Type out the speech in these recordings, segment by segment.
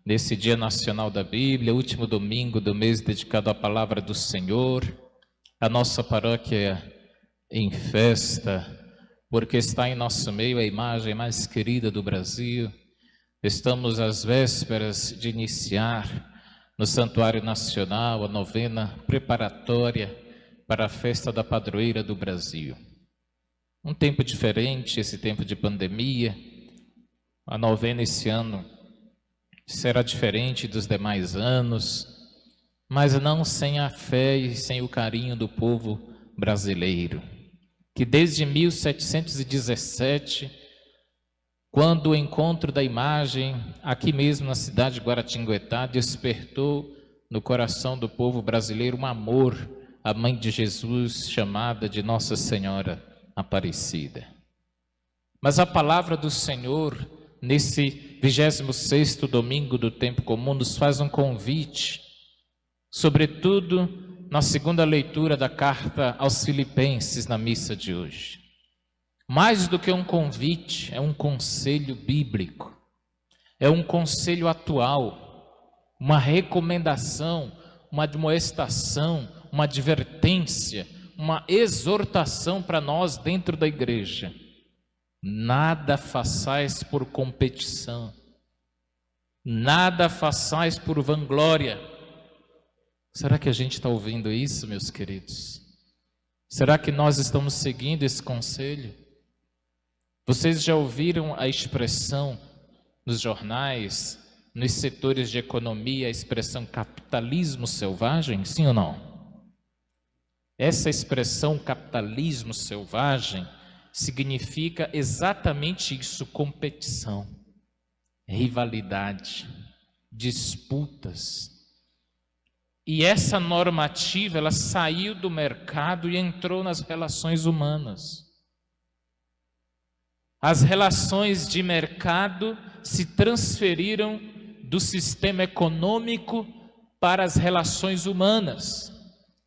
nesse Dia Nacional da Bíblia, último domingo do mês dedicado à Palavra do Senhor. A nossa paróquia em festa, porque está em nosso meio a imagem mais querida do Brasil. Estamos às vésperas de iniciar no Santuário Nacional a novena preparatória para a festa da padroeira do Brasil. Um tempo diferente, esse tempo de pandemia. A novena esse ano será diferente dos demais anos, mas não sem a fé e sem o carinho do povo brasileiro, que desde 1717, quando o encontro da imagem, aqui mesmo na cidade de Guaratinguetá, despertou no coração do povo brasileiro um amor à Mãe de Jesus, chamada de Nossa Senhora Aparecida. Mas a palavra do Senhor, nesse 26º domingo do tempo comum, nos faz um convite, sobretudo na segunda leitura da carta aos Filipenses na missa de hoje. Mais do que um convite, é um conselho bíblico, é um conselho atual, uma recomendação, uma admoestação, uma advertência, uma exortação para nós dentro da igreja. Nada façais por competição, nada façais por vanglória. Será que a gente está ouvindo isso, meus queridos? Será que nós estamos seguindo esse conselho? Vocês já ouviram a expressão nos jornais, nos setores de economia, a expressão capitalismo selvagem? Sim ou não? Essa expressão capitalismo selvagem significa exatamente isso: competição, rivalidade, disputas. E essa normativa, ela saiu do mercado e entrou nas relações humanas. As relações de mercado se transferiram do sistema econômico para as relações humanas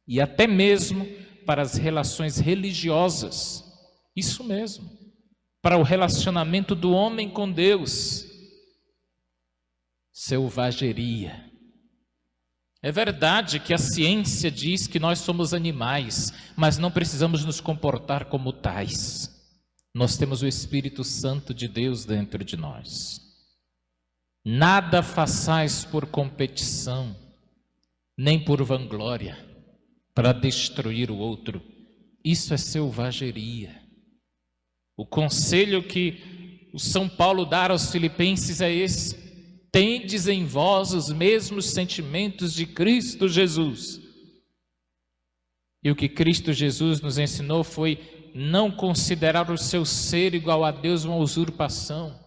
e até mesmo para as relações religiosas. Isso mesmo, para o relacionamento do homem com Deus. Selvageria. É verdade que a ciência diz que nós somos animais, mas não precisamos nos comportar como tais. Nós temos o Espírito Santo de Deus dentro de nós. Nada façais por competição, nem por vanglória, para destruir o outro. Isso é selvageria. O conselho que o São Paulo dá aos Filipenses é esse: tendes em vós os mesmos sentimentos de Cristo Jesus. E o que Cristo Jesus nos ensinou foi não considerar o seu ser igual a Deus uma usurpação.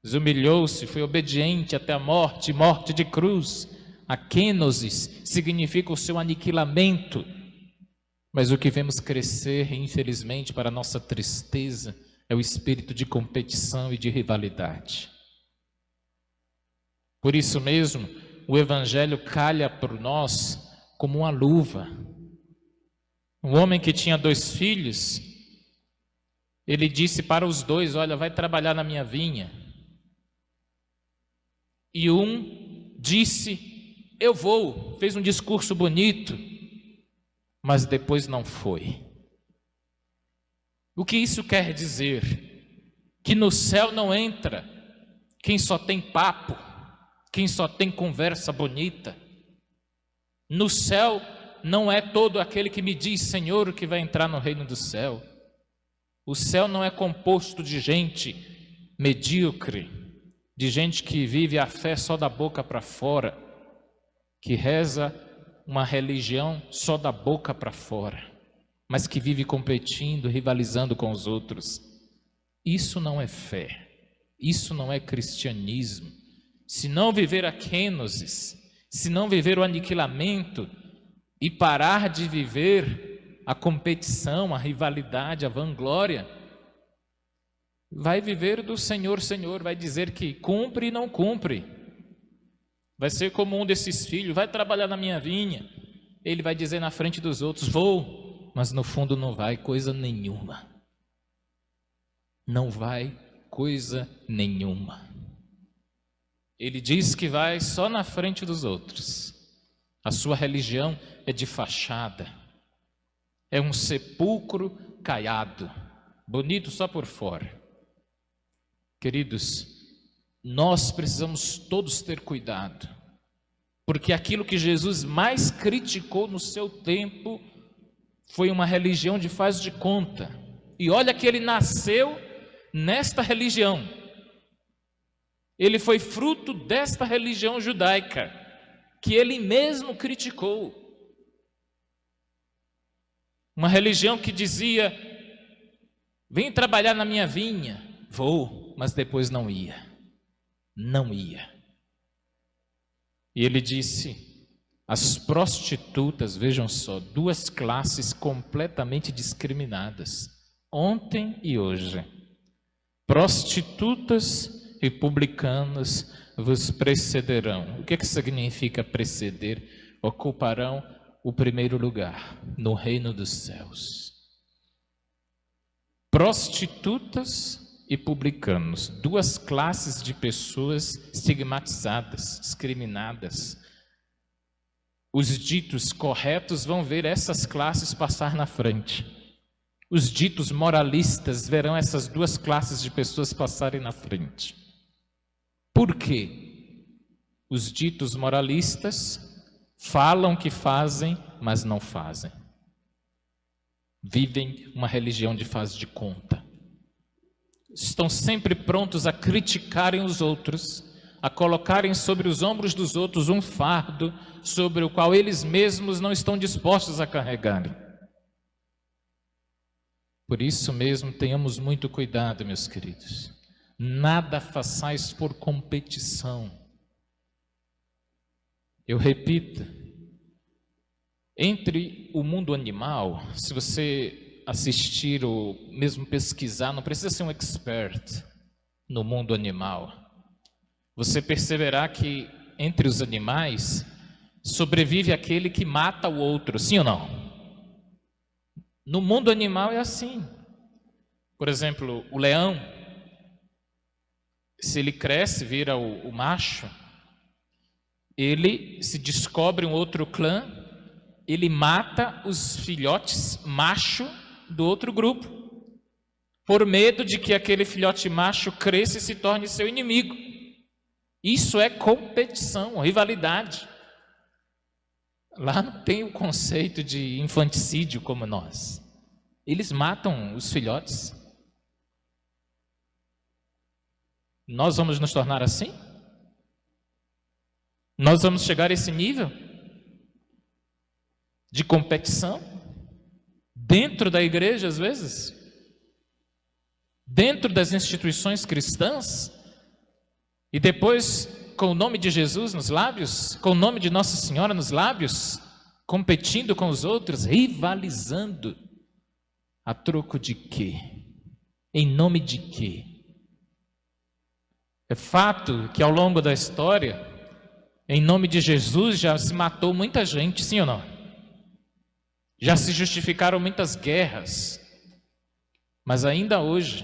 Humilhou-se, foi obediente até a morte, morte de cruz. A kenosis significa o seu aniquilamento. Mas o que vemos crescer, infelizmente, para nossa tristeza, é o espírito de competição e de rivalidade. Por isso mesmo, o Evangelho calha por nós como uma luva. Um homem que tinha 2 filhos, ele disse para os 2, olha, vai trabalhar na minha vinha. E um disse, eu vou, fez um discurso bonito, mas depois não foi. O que isso quer dizer? Que no céu não entra quem só tem papo, quem só tem conversa bonita. No céu não é todo aquele que me diz Senhor que vai entrar no reino do céu. O céu não é composto de gente medíocre, de gente que vive a fé só da boca para fora, que reza uma religião só da boca para fora, mas que vive competindo, rivalizando com os outros. Isso não é fé, isso não é cristianismo. Se não viver a kenosis, se não viver o aniquilamento e parar de viver a competição, a rivalidade, a vanglória, vai viver do Senhor, Senhor, vai dizer que cumpre e não cumpre. Vai ser como um desses filhos, vai trabalhar na minha vinha. Ele vai dizer na frente dos outros, vou, mas no fundo não vai coisa nenhuma. Não vai coisa nenhuma. Ele diz que vai só na frente dos outros. A sua religião é de fachada. É um sepulcro caiado, bonito só por fora. Queridos, nós precisamos todos ter cuidado, porque aquilo que Jesus mais criticou no seu tempo foi uma religião de faz de conta. E olha que ele nasceu nesta religião. Ele foi fruto desta religião judaica, que ele mesmo criticou. Uma religião que dizia: vem trabalhar na minha vinha. Vou, mas depois não ia. Não ia. E ele disse: as prostitutas, vejam só, duas classes completamente discriminadas, ontem e hoje. Prostitutas e publicanos vos precederão. O que significa preceder? Ocuparão o primeiro lugar no reino dos céus. Prostitutas e publicanos, duas classes de pessoas estigmatizadas, discriminadas. Os ditos corretos vão ver essas classes passar na frente. Os ditos moralistas verão essas duas classes de pessoas passarem na frente. Por quê? Os ditos moralistas falam que fazem, mas não fazem. Vivem uma religião de faz de conta. Estão sempre prontos a criticarem os outros, a colocarem sobre os ombros dos outros um fardo sobre o qual eles mesmos não estão dispostos a carregarem. Por isso mesmo, tenhamos muito cuidado, meus queridos. Nada façais por competição. Eu repito, entre o mundo animal, se você assistir ou mesmo pesquisar, não precisa ser um expert no mundo animal, você perceberá que entre os animais sobrevive aquele que mata o outro, sim ou não? No mundo animal é assim. Por exemplo, o leão, se ele cresce, vira o macho, ele se descobre um outro clã, ele mata os filhotes macho do outro grupo, por medo de que aquele filhote macho cresça e se torne seu inimigo. Isso é competição, rivalidade. Lá não tem o conceito de infanticídio como nós. Eles matam os filhotes. Nós vamos nos tornar assim? Nós vamos chegar a esse nível de competição dentro da igreja, às vezes, dentro das instituições cristãs, e depois, com o nome de Jesus nos lábios, com o nome de Nossa Senhora nos lábios, competindo com os outros, rivalizando. A troco de quê? Em nome de quê? É fato que ao longo da história, em nome de Jesus, já se matou muita gente, sim ou não? Já se justificaram muitas guerras, mas ainda hoje,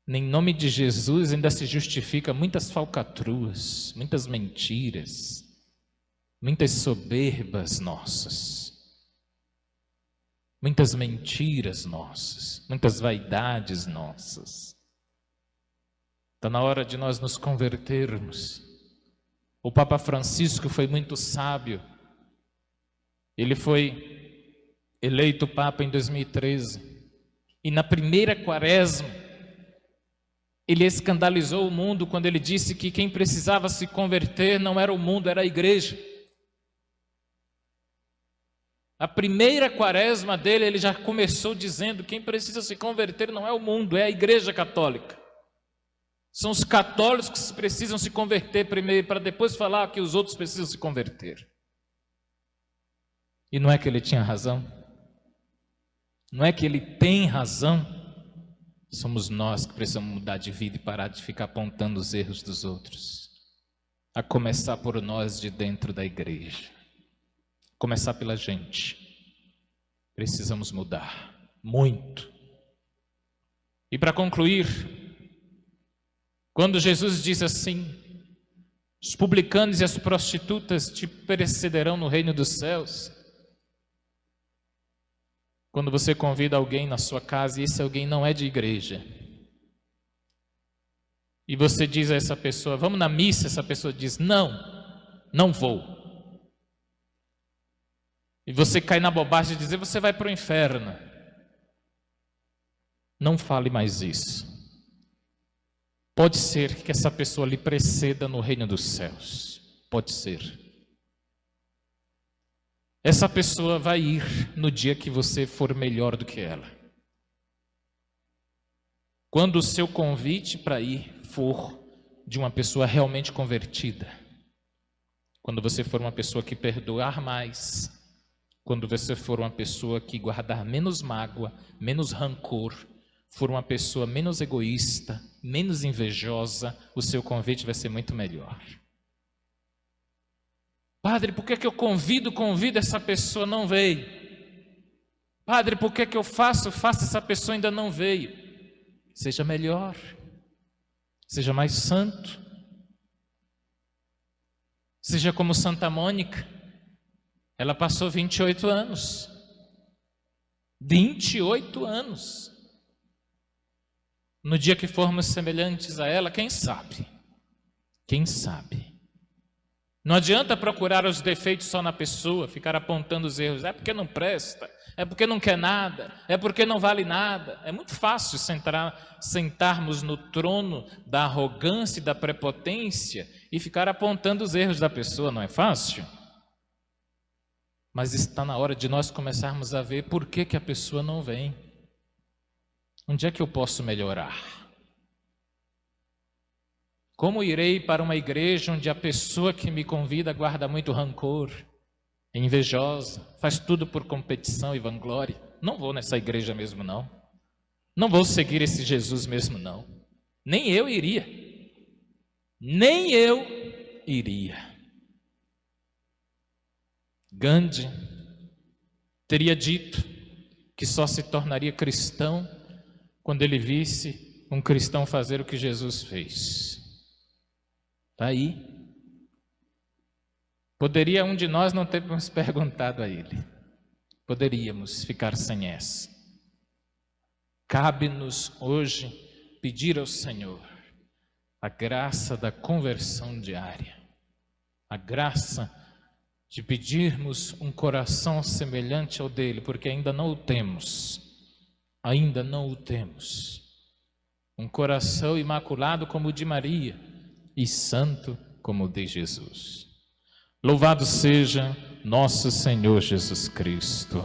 em nome de Jesus, ainda se justifica muitas falcatruas, muitas mentiras, muitas soberbas nossas, muitas mentiras nossas, muitas vaidades nossas. Está na hora de nós nos convertermos. O Papa Francisco foi muito sábio. Ele foi eleito Papa em 2013. E na primeira quaresma, ele escandalizou o mundo quando ele disse que quem precisava se converter não era o mundo, era a igreja. A primeira quaresma dele, ele já começou dizendo: quem precisa se converter não é o mundo, é a igreja católica. São os católicos que precisam se converter primeiro, para depois falar que os outros precisam se converter. E não é que ele tinha razão? Não é que ele tem razão? Somos nós que precisamos mudar de vida e parar de ficar apontando os erros dos outros. A começar por nós de dentro da igreja. Começar pela gente. Precisamos mudar. Muito. E para concluir, quando Jesus diz assim: Os publicanos e as prostitutas te precederão no reino dos céus. Quando você convida alguém na sua casa e esse alguém não é de igreja, e você diz a essa pessoa, vamos na missa, essa pessoa diz, não, não vou. E você cai na bobagem de dizer, você vai para o inferno. Não fale mais isso. Pode ser que essa pessoa lhe preceda no reino dos céus. Pode ser. Essa pessoa vai ir no dia que você for melhor do que ela. Quando o seu convite para ir for de uma pessoa realmente convertida. Quando você for uma pessoa que perdoar mais. Quando você for uma pessoa que guardar menos mágoa, menos rancor, for uma pessoa menos egoísta, menos invejosa, o seu convite vai ser muito melhor. Padre, por que eu convido, essa pessoa não veio? Padre, por que eu faço, essa pessoa ainda não veio? Seja melhor, seja mais santo, seja como Santa Mônica. Ela passou 28 anos. 28 anos. No dia que formos semelhantes a ela, quem sabe? Quem sabe? Não adianta procurar os defeitos só na pessoa, ficar apontando os erros. É porque não presta, é porque não quer nada, é porque não vale nada. É muito fácil sentarmos no trono da arrogância e da prepotência e ficar apontando os erros da pessoa, não é fácil? Mas está na hora de nós começarmos a ver por que a pessoa não vem. Onde é que eu posso melhorar? Como irei para uma igreja onde a pessoa que me convida guarda muito rancor, é invejosa, faz tudo por competição e vanglória? Não vou nessa igreja mesmo não. Não vou seguir esse Jesus mesmo não. Nem eu iria. Nem eu iria. Gandhi teria dito que só se tornaria cristão quando ele visse um cristão fazer o que Jesus fez. Está aí. Poderia um de nós não termos perguntado a ele. Poderíamos ficar sem essa. Cabe-nos hoje pedir ao Senhor a graça da conversão diária. A graça de pedirmos um coração semelhante ao dele, porque ainda não o temos. Ainda não o temos. Um coração imaculado como o de Maria e santo como o de Jesus. Louvado seja nosso Senhor Jesus Cristo.